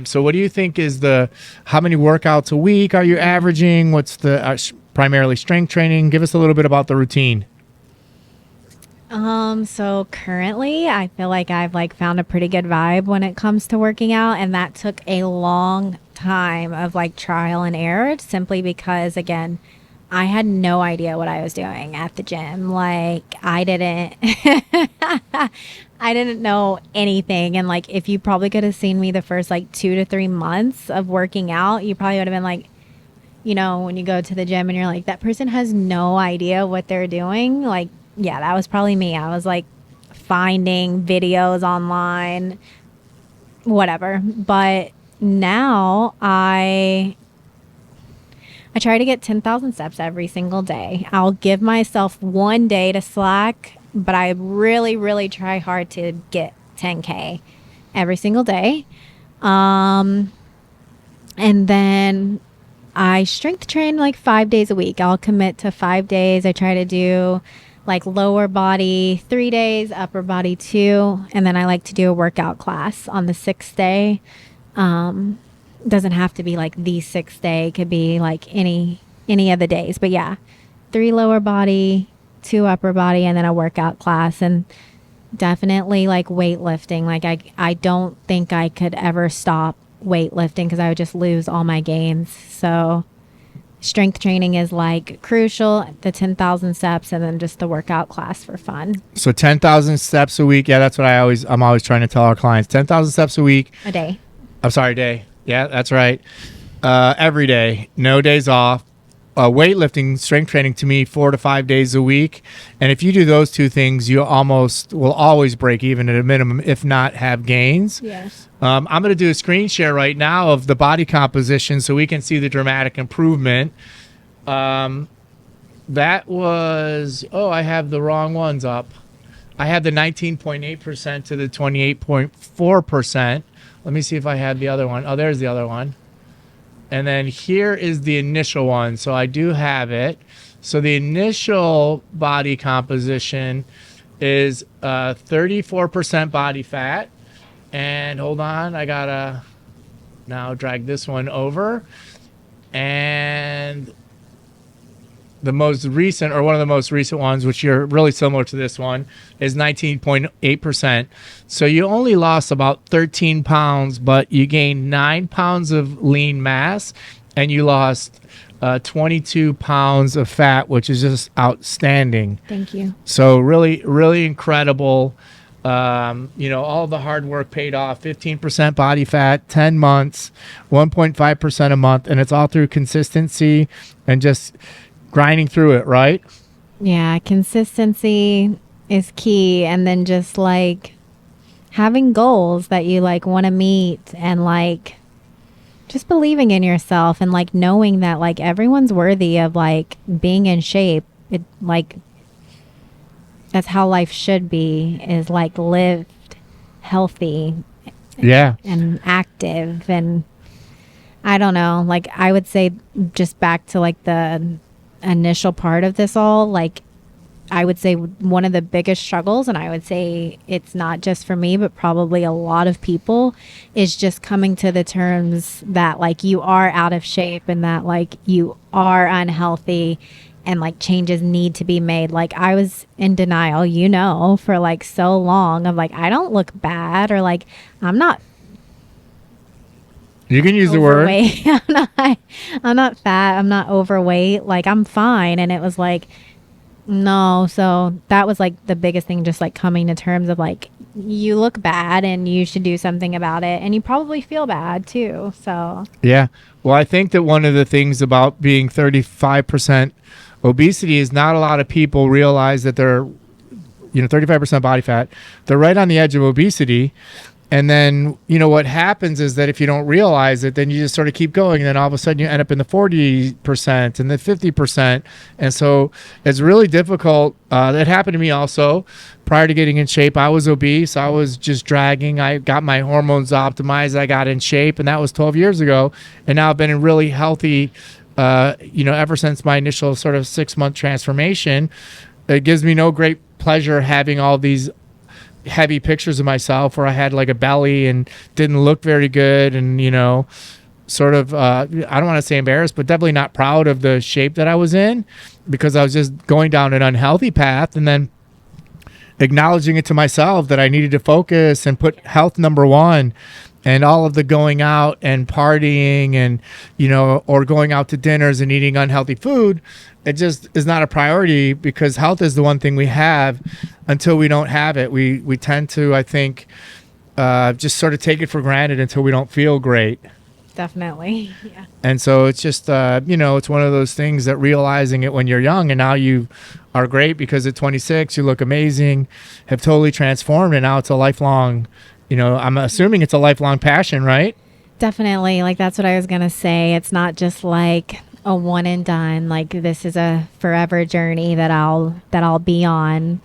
So what do you think is how many workouts a week are you averaging? What's the primarily strength training? Give us a little bit about the routine. So currently I feel like I've like found a pretty good vibe when it comes to working out, and that took a long time of like trial and error simply because again, I had no idea what I was doing at the gym. Like I didn't I didn't know anything, and like if you probably could have seen me the first like 2 to 3 months of working out, you probably would have been like, when you go to the gym and you're like, that person has no idea what they're doing. Like, yeah, that was probably me. I was like finding videos online, whatever. But now I try to get 10,000 steps every single day. I'll give myself one day to slack, but I really, really try hard to get 10K every single day. And then I strength train like 5 days a week. I'll commit to 5 days. I try to do like lower body 3 days, upper body 2. And then I like to do a workout class on the 6th day. Doesn't have to be like the 6th day. It could be like any of the days. But yeah, 3 lower body, 2 upper body, and then a workout class. And definitely like weightlifting. Like I don't think I could ever stop weightlifting because I would just lose all my gains. So strength training is like crucial, the 10,000 steps, and then just the workout class for fun. So 10,000 steps a week. Yeah, that's what I'm always trying to tell our clients. 10,000 steps a week. A day. I'm sorry, day. Yeah, that's right. Every day, no days off. Weightlifting, strength training to me 4 to 5 days a week. And if you do those two things, you almost will always break even at a minimum, if not have gains. Yes. I'm going to do a screen share right now of the body composition so we can see the dramatic improvement. That was, I have the wrong ones up. I had the 19.8% to the 28.4%. Let me see if I had the other one. Oh, there's the other one. And then here is the initial one. So I do have it. So the initial body composition is 34% body fat. And hold on, I gotta now drag this one over. And the most recent, or one of the most recent ones, which you're really similar to this one, is 19.8%. So you only lost about 13 pounds, but you gained 9 pounds of lean mass, and you lost 22 pounds of fat, which is just outstanding. Thank you. So really, really incredible. All the hard work paid off. 15% body fat, 10 months, 1.5% a month, and it's all through consistency and just grinding through it, right? Yeah, consistency is key, and then just like having goals that you like want to meet, and like just believing in yourself, and like knowing that like everyone's worthy of like being in shape. It like that's how life should be, is like lived healthy. Yeah. And active. And I don't know, like I would say, just back to like the initial part of this all, like I would say one of the biggest struggles, and I would say it's not just for me but probably a lot of people, is just coming to the terms that like you are out of shape and that like you are unhealthy and like changes need to be made. Like I was in denial, for like so long of like, I don't look bad, or like I'm not, you can use overweight. the word. I'm not fat. I'm not overweight. Like I'm fine. And it was like, no. So that was like the biggest thing, just like coming to terms of like, you look bad and you should do something about it. And you probably feel bad too. So Yeah. Well, I think that one of the things about being 35% obesity is not a lot of people realize that they're, 35% body fat. They're right on the edge of obesity. And then, what happens is that if you don't realize it, then you just sort of keep going. And then all of a sudden you end up in the 40% and the 50%. And so it's really difficult. That happened to me also. Prior to getting in shape, I was obese. I was just dragging. I got my hormones optimized. I got in shape. And that was 12 years ago. And now I've been in really healthy, ever since my initial sort of 6-month transformation. It gives me no great pleasure having all these heavy pictures of myself where I had like a belly and didn't look very good, and sort of I don't want to say embarrassed, but definitely not proud of the shape that I was in, because I was just going down an unhealthy path. And then acknowledging it to myself that I needed to focus and put health number one, and all of the going out and partying and or going out to dinners and eating unhealthy food, it just is not a priority, because health is the one thing we have. Until we don't have it, we tend to, I think, just sort of take it for granted until we don't feel great. Definitely. Yeah. And so it's just it's one of those things that realizing it when you're young, and now you are great because at 26 you look amazing, have totally transformed, and now it's a lifelong, I'm assuming it's a lifelong passion, right? Definitely. Like, that's what I was going to say. It's not just like a one and done. Like, this is a forever journey that I'll be on.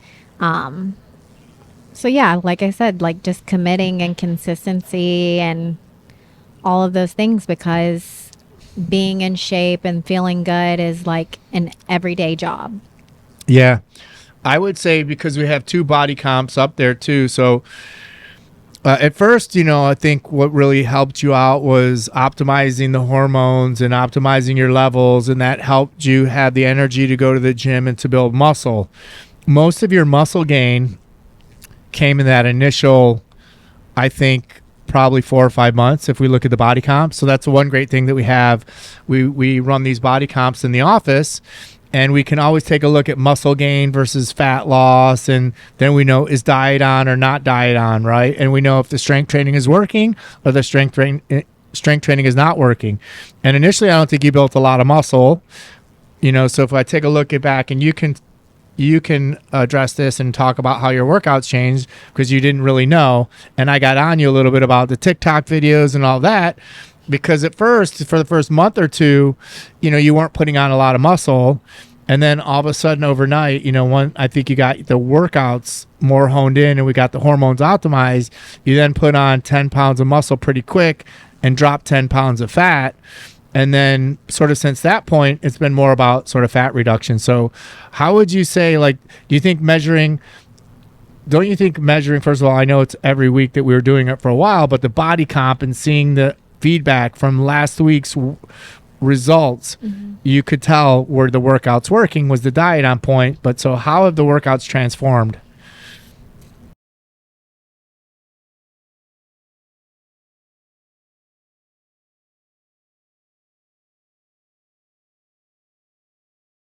So yeah, like I said, like just committing and consistency and all of those things, because being in shape and feeling good is like an everyday job. Yeah. I would say, because we have 2 body comps up there too. So at first, I think what really helped you out was optimizing the hormones and optimizing your levels, and that helped you have the energy to go to the gym and to build muscle. Most of your muscle gain came in that initial, I think, probably 4 or 5 months if we look at the body comps. So that's one great thing that we have. We run these body comps in the office, and we can always take a look at muscle gain versus fat loss, and then we know, is diet on or not diet on, right? And we know if the strength training is working or the strength training is not working. And initially, I don't think you built a lot of muscle, so if I take a look at back, and you can address this and talk about how your workouts changed, because you didn't really know. And I got on you a little bit about the TikTok videos and all that, because at first, for the first month or two, you weren't putting on a lot of muscle. And then all of a sudden overnight, I think you got the workouts more honed in and we got the hormones optimized. You then put on 10 pounds of muscle pretty quick and dropped 10 pounds of fat. And then sort of since that point, it's been more about sort of fat reduction. So how would you say, like, don't you think measuring, first of all, I know it's every week that we were doing it for a while, but the body comp and seeing the feedback from last week's results, you could tell where the workout's working. Was the diet on point? But so how have the workouts transformed?